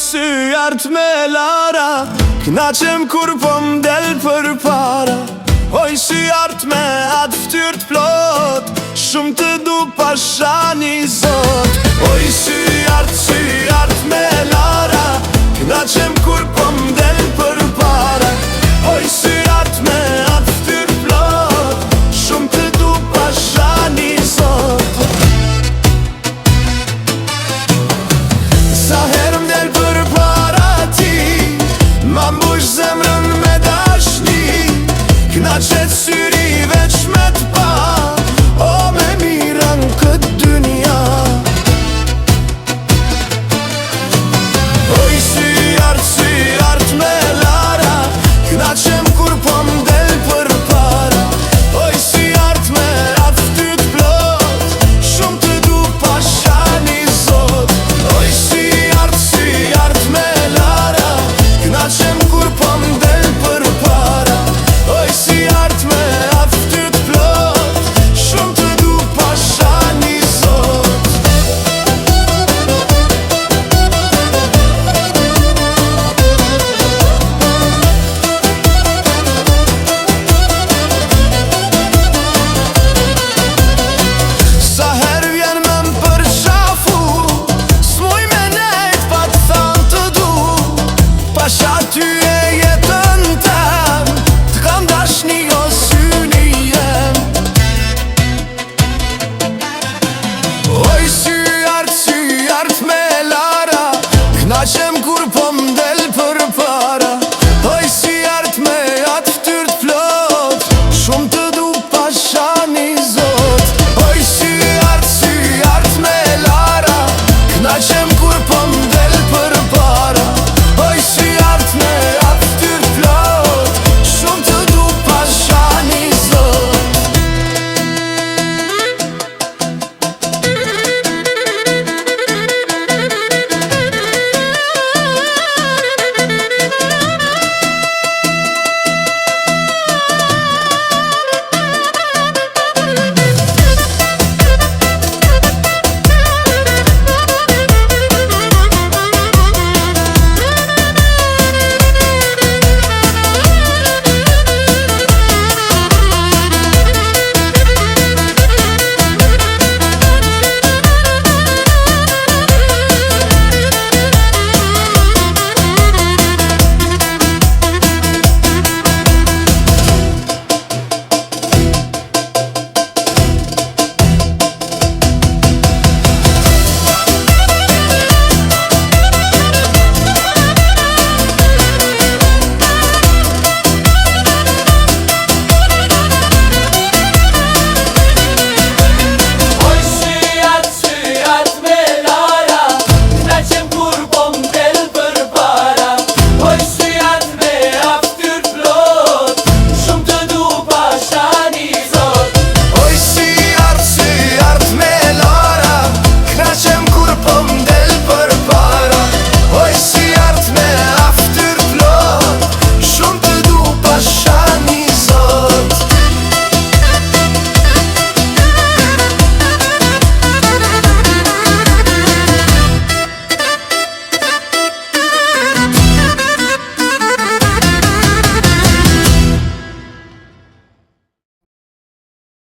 sy art me lara, knaqem kur po m'del për para. Oj sy art me atë ftyrt plot, shumë të du pasha një zot. Oj sy art me lara, knaqem kur po m'del për para. Oj sy art me atë ftyrt plot, shumë të du pasha një zot. Sa herë m'del për para ti, ma mbush zemrën me dashni, knaqet syri veç me t'pa, o me mira në këtë dynia. Oj sy art me lara, knaqem kur po m'del për para. Oj sy art me atë ftyrt plot, shumë të du pasha një zot. Oj sy art me lara, knaqem kur po m'del për para. Oj sy art me atë ftyrt plot, shumë të du pasha një zot. Sa herë vjen me m'përshafu, s'muj me nejt pa t'than të du, pasha ty e jet